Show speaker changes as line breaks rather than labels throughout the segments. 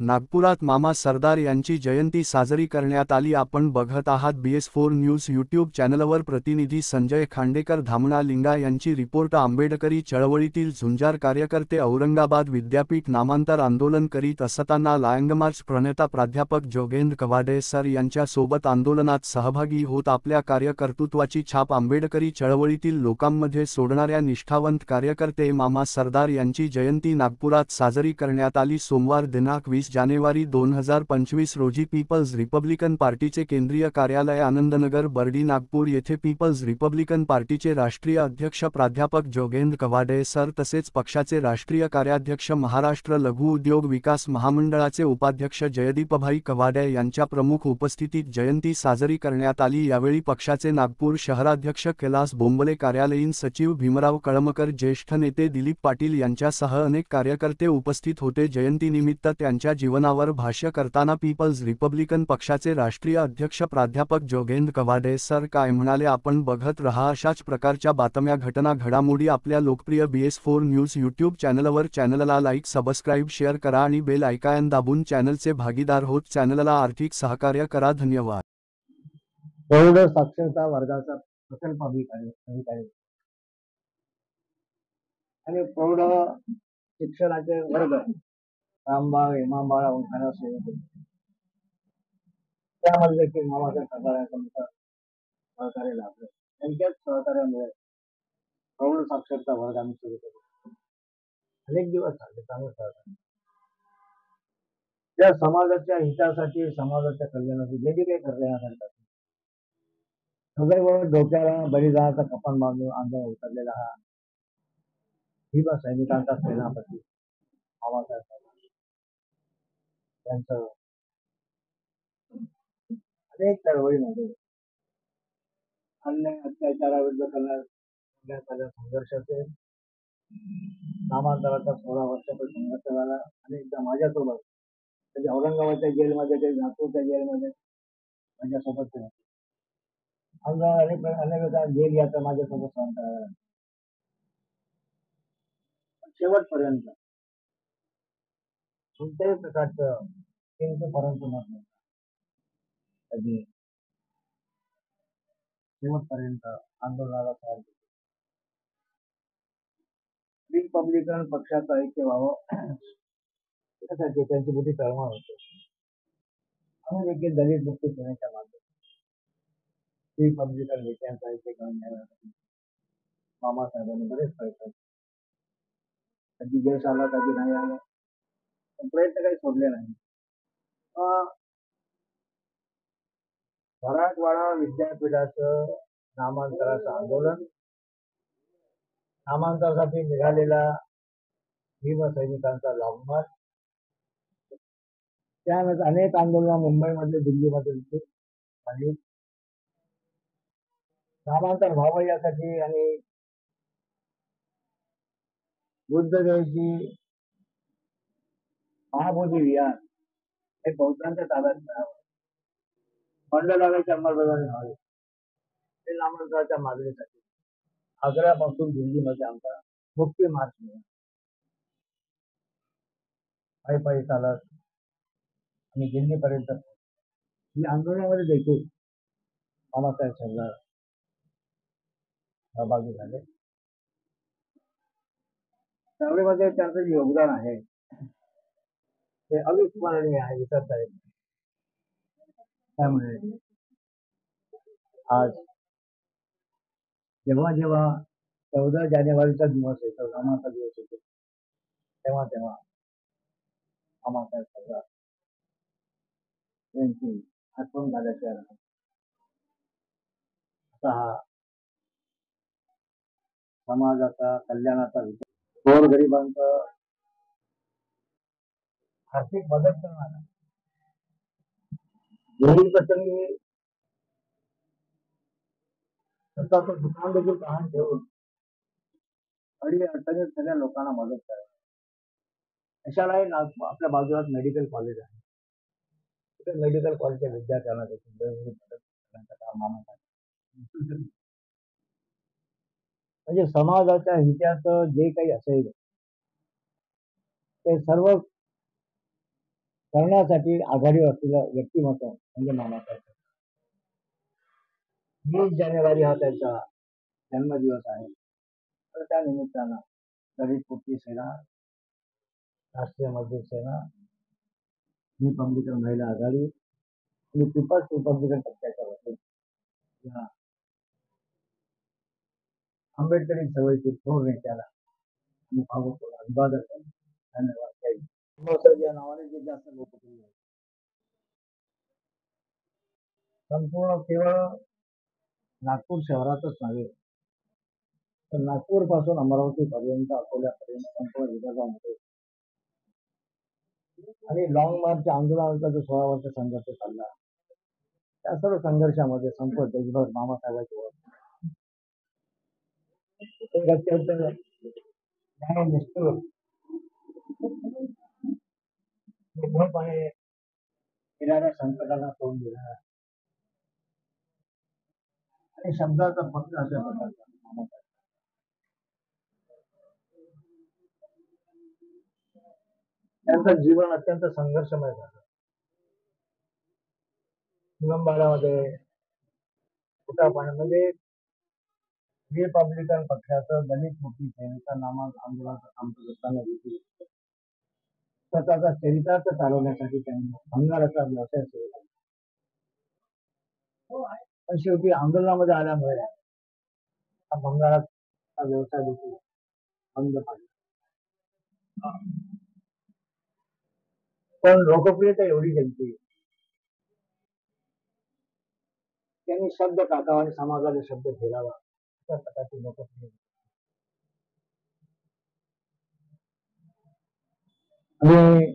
नागपुरात मामा सरदार यांची जयंती साजरी करण्यात आली. आपण बघत आहात BS4 न्यूज यूट्यूब चॅनलवर. प्रतिनिधी संजय खांडेकर. धामणा लिंगा यांची रिपोर्ट. आंबेडकरी चळवळीतील झुंजार कार्यकर्ते. औरंगाबाद विद्यापीठ नामांतर आंदोलन करीत असताना लाँगमार्च प्रणेता प्राध्यापक जोगेंद्र कवाडे सर यांच्या सोबत आंदोलनात सहभागी होत आपल्या कार्यकर्तृत्वाची छाप आंबेडकरी चळवळीतील लोकांमध्ये सोडणाऱ्या निष्ठावंत कार्यकर्ते मामा सरदार यांची जयंती नागपुरात साजरी करण्यात आली. सोमवार दिनांक 20 जानेवारी 2025 रोजी पीपल्स रिपब्लिकन पार्टीचे केंद्रीय कार्यालय आनंदनगर बर्डी नागपूर येथे पीपल्स रिपब्लिकन पार्टीचे राष्ट्रीय अध्यक्ष प्राध्यापक जोगेंद्र कवाडे सर तसेच पक्षाचे राष्ट्रीय कार्याध्यक्ष महाराष्ट्र लघु उद्योग विकास महामंडळाचे उपाध्यक्ष जयदीपभाई कवाडे यांच्या प्रमुख उपस्थितीत जयंती साजरी करण्यात आली. यावेळी पक्षाचे नागपूर शहराध्यक्ष कैलास बोंबले, कार्यालयीन सचिव भीमराव कळमकर, ज्येष्ठ नेते दिलीप पाटील यांच्यासह अनेक कार्यकर्ते उपस्थित होते. जयंतीनिमित्त त्यांच्या जीवनावर भाष्य करताना पीपल्स रिपब्लिकन पक्षाचे राष्ट्रीय अध्यक्ष प्राध्यापक जोगेंद्र कवाडे सर काय म्हणाले आपण बघत रहा. अशाच प्रकारच्या बातम्या, घटना, घडामोडी आपल्या लोकप्रिय BS4 न्यूज यूट्यूब चॅनलवर. चॅनलला लाईक, सबस्क्राईब, शेअर करा आणि बेल आयकॉन दाबून चॅनलचे भागीदार होत चॅनलला आर्थिक सहकार्य करा. धन्यवाद.
प्रौढ साक्षरता वर्गाचा प्रकल्प अधिकारी आणि प्रौढ शिक्षणाचे वर्ग रामबाग, इमामबाळा, उंखाना सुरू होते. त्यामध्ये देखील मामाच्या सरदारांचा मोठा सहकार्य लाभलं. त्यांच्याच सहकार्यामुळे प्रौढ साक्षरता वर्ग आम्ही सुरू केला. अनेक दिवस झाले चांगलं सहकार्य. त्या समाजाच्या हितासाठी, समाजाच्या कल्याणासाठी जे जे काही करण्यासाठी सदैव डोक्याला बलिदानाचा कफन बांधून आंदोलन उतरलेला हा भीम सैनिकांचा सेनापती मामासाहेब त्यांचं अनेक चळवळीमध्ये अन्याय अत्याचाराविरुद्ध करण्यात आलेला संघर्ष असेल, नामांतराचा 16 वर्षाचा संघर्ष झाला. अनेकदा माझ्यासोबत म्हणजे औरंगाबादच्या जेलमध्ये, ते नागपूरच्या जेलमध्ये माझ्यासोबत अनेकदा जेल यात्रा माझ्यासोबत सहन करायला. शेवटपर्यंत कोणत्याही प्रकारचं किंतु परंतु नसलं कधी शेवटपर्यंत आंदोलनाला तयार केलं. रिपब्लिकन पक्षाचं ऐक्य व्हावं यासाठी त्यांची मोठी तळमळ होती. आम्ही देखील दलित मुक्ती सेनेच्या माध्यमातून रिपब्लिकन नेत्यांचं ऐक्य करून घेण्यासाठी मामासाहेबांनी बरेच प्रयत्न, कधी यश आला कधी नाही आला, पण प्रयत्न काही सोडले नाही. मराठवाडा विद्यापीठाचं नामांतराचं आंदोलन, नामांतरासाठी निघालेला भीम सैनिकांचा लांबमार्च, त्यानंतर अनेक आंदोलन मुंबईमध्ये, दिल्लीमध्ये आणि नामांतर व्हावं यासाठी आणि बुद्धदेवची महाबोधी विहार हे बौद्धांच्या ताब्यात मिळावं, मंडलाची अंमलबजावणी व्हावी, हे नामांतराच्या मागणीसाठी आग्र्यापासून दिल्लीमध्ये आमचा मुक्ती मार्च मिळाला. पायी चालत आणि दिल्लीपर्यंत या आंदोलनामध्ये देखील मामासाहेब सरदार सहभागी झाले. त्यावेळेमध्ये त्यांचं जे योगदान आहे ते अविस्मरणीय आहे, विसरता येत नाही. त्यामुळे आज जेव्हा 14 जानेवारीचा दिवस येतो, नामाचा दिवस येतो, तेव्हा मामासाहेब सरदार यांची आठवण झाल्याशिवाय असा हा समाजाचा कल्याणाचा विचार, गोरगरिबांचं आर्थिक मदत करणारा, गरीब प्रसंगी स्वतःचं दुकान देखील गहाण ठेवून अडी अडचणीत सगळ्या लोकांना मदत करायची. अशालाही आपल्या बाजूला मेडिकल कॉलेज आहे. मेडिकल कॉलेजच्या विद्यार्थ्यांना देखील वेगवेगळी मदत करण्याचं काम मामा. म्हणजे समाजाच्या हिताचं जे काही असेल ते सर्व करण्यासाठी आघाडीवर असलेलं व्यक्तिमत्व म्हणजे मामासाहेब. 20 जानेवारी हा त्यांचा जन्मदिवस आहे. तर त्या निमित्तानं दलित मुक्ती सेना, राष्ट्रीय मजदूर सेना, रिपब्लिकन महिला आघाडी आणि पीपल्स रिपब्लिकन पक्षाच्या वतीने या आंबेडकरी चळवळीतील थोर नेत्याला मी भावपूर्ण अभिवादन करतो. धन्यवाद. जय हिंद. मोसद या नावाने जे जास्त लोकप्रिय आहे. संपूर्ण केवळ नागपूर शहरातच नव्हे तर नागपूर पासून अमरावती पर्यंत, अकोल्यापर्यंत संपूर्ण विदर्भामध्ये आणि लॉंग मार्च आंदोलनाचा जो 16 वर्ष संघर्ष चालला, त्या सर्व संघर्षामध्ये संपूर्ण देशभर मामासाहेबांची ओळख एक अत्यंत न्यायनिष्ठुर, निर्भयपणे येणाऱ्या संकटांना तोंड देणारा आणि शब्दाचा फक्त अशा प्रकारचा मामासाहेब. त्यांचं जीवन अत्यंत संघर्षमय झालं. निलंबाडामध्ये म्हणजे रिपब्लिकन पक्षाचं दलित मुक्ती सेनेचा नामांक आंदोलनाचं काम करत असताना देखील स्वतःचा चरितार्थ चालवण्यासाठी त्यांनी भंगाराचा व्यवसाय सुरू केला. पण शेवटी आंदोलनामध्ये आल्यामुळे हा भंगाराचा व्यवसाय देखील बंद पडला. पण लोकप्रियता एवढी त्यांची, त्यांनी शब्द टाकावा आणि समाजाला शब्द फेरावा अशा प्रकारची लोकप्रियता. आणि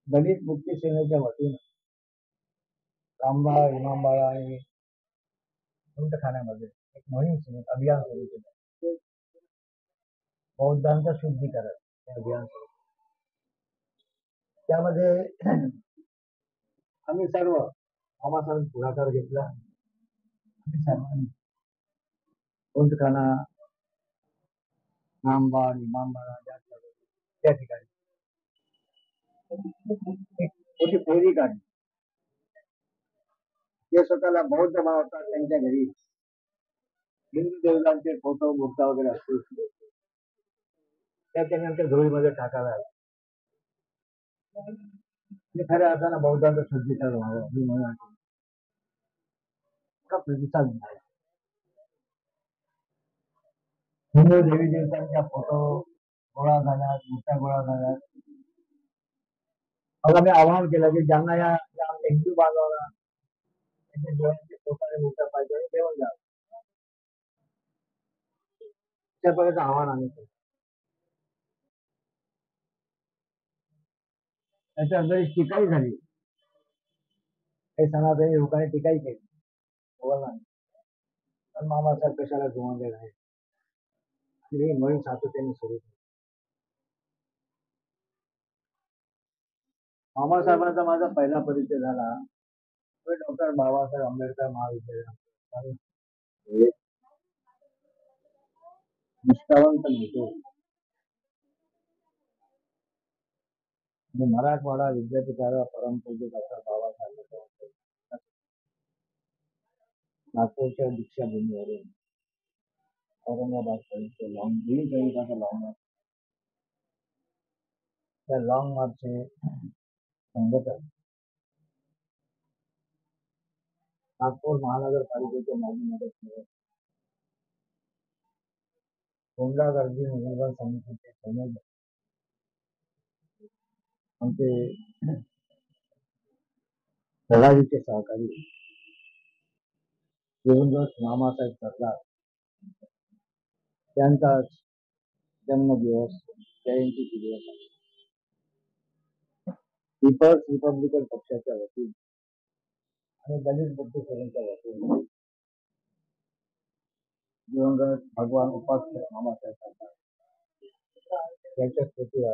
दलित मुक्ती सेनेच्या वतीनं रामबाळ, इमामबाळा आणि ठाण्यामध्ये एक मोहीम सुरू, अभियान सुरू केलं. बौद्धांचं शुद्धीकरण हे अभियान सुरू. त्यामध्ये आम्ही सर्व मामासाहेब पुढाकार घेतला. आम्ही सर्वांनी कोंडखाना, रामबाळ, इमामबाळा त्या ठिकाणी एक मोठी फेरी काढली. ते स्वतःला बौद्ध मानतात, त्यांच्या घरी हिंदू देवतांचे फोटो, मूर्त्या वगैरे असतील, त्या त्यानंतर धुळीमध्ये टाकाव्या आणि खऱ्या अर्थानं बौद्धांचं शुद्धीकरण व्हावं ही म्हणून प्रतिसाद मिळाला. हिंदू देवी देवतांच्या फोटो गोळा झाल्यात, मूर्त्या गोळा झाल्यात. मग आम्ही आवाहन केलं की ज्यांना या हिंदू बांधवाला त्यांच्या देवांचे फोटो आणि मूर्त्या पाहिजे देऊन द्या. त्या प्रकारचं आव्हान आम्ही केलं. त्याच्यानंतर टीकाही झाली. काही सनातनी लोकांनी टीकाही केली. पण मामासाहेब कशाला जुमानले नाही. ही मोहीम सातत्याने सुरू केली. मामासाहेबांचा माझा पहिला परिचय झाला डॉक्टर बाबासाहेब आंबेडकर महाविद्यालय. निष्ठावंत नेते मराठवाडा विद्यापीठाला परमपूज्य डॉक्टर बाबासाहेब नागपूरच्या दीक्षाभूमीवरून औरंगाबाद पर्यंत त्या लॉंग मार्चचे संघटन नागपूर महानगरपालिकेचे माजी नगरसेवक, गुंडागर्दी निर्मूलन समितीचे संयोजक, आमचे प्रभावीचे सहकारी दिवंगत मामासाहेब सरदार त्यांचा जन्मदिवस, जयंती दिवस आहे. पीपल्स रिपब्लिकन पक्षाच्या वतीने आणि दलित मुक्ती सेनेच्या वतीने दिवंगत भगवान उपास्य मामासाहेब सरदार यांच्या स्मृतीला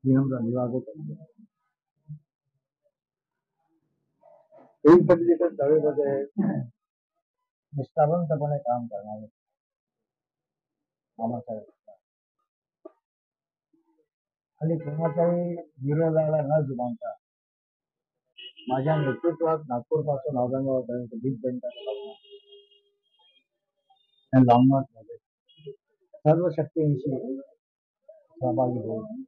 विनम्र अभिवादन करतो. रिपब्लिकन चळवळीमध्ये निष्ठावंतपणे काम करणारे मामासाहेब आणि कोणाच्याही विरोधाला न जुमानता माझ्या नेतृत्वात नागपूर पासून औरंगाबादपर्यंत बिग बँक लॉंगमार्च सर्व शक्तींशी सहभागी होऊन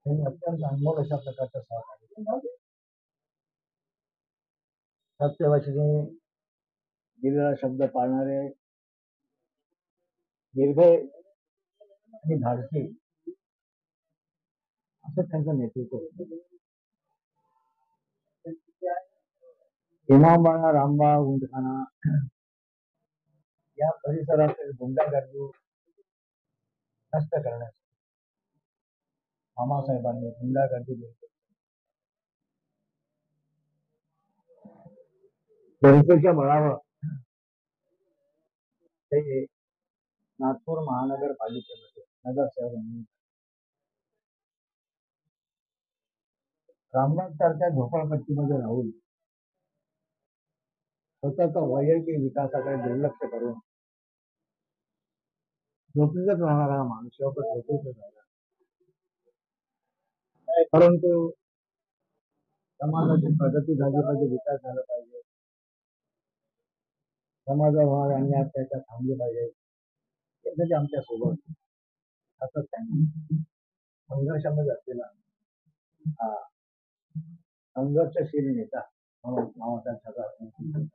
त्यांनी अत्यंत अनमोल अशा प्रकारचं सहकार्य केलं. सत्यवचने दिलेला शब्द पाळणारे निर्भय आणि धाडसी असं त्यांचं नेतृत्व होतं. इमामबाळा रामबाग उंटखाना या परिसरातील गुंडागर्दी नष्ट करण्यासाठी मामासाहेबांनी गुंडागर्दी जनतेच्या बळावर ते नागपूर महानगरपालिकेमध्ये नगरसेवक म्हणून रामबाग सारख्या झोपडपट्टीमध्ये राहून स्वतःचा वैयक्तिक विकासाकडे दुर्लक्ष करून झोपडीतच राहणारा हा माणूस शेवट झोपडीतच राहिला. परंतु समाजाची प्रगती झाली पाहिजे, विकास झाला पाहिजे, समाजावर होणारे अन्याय अत्याचार थांबले पाहिजे, यासाठी आमच्या सोबत सतत त्यांनी संघर्षामध्ये असलेला हा संघर्षशील नेता म्हणून मामासाहेब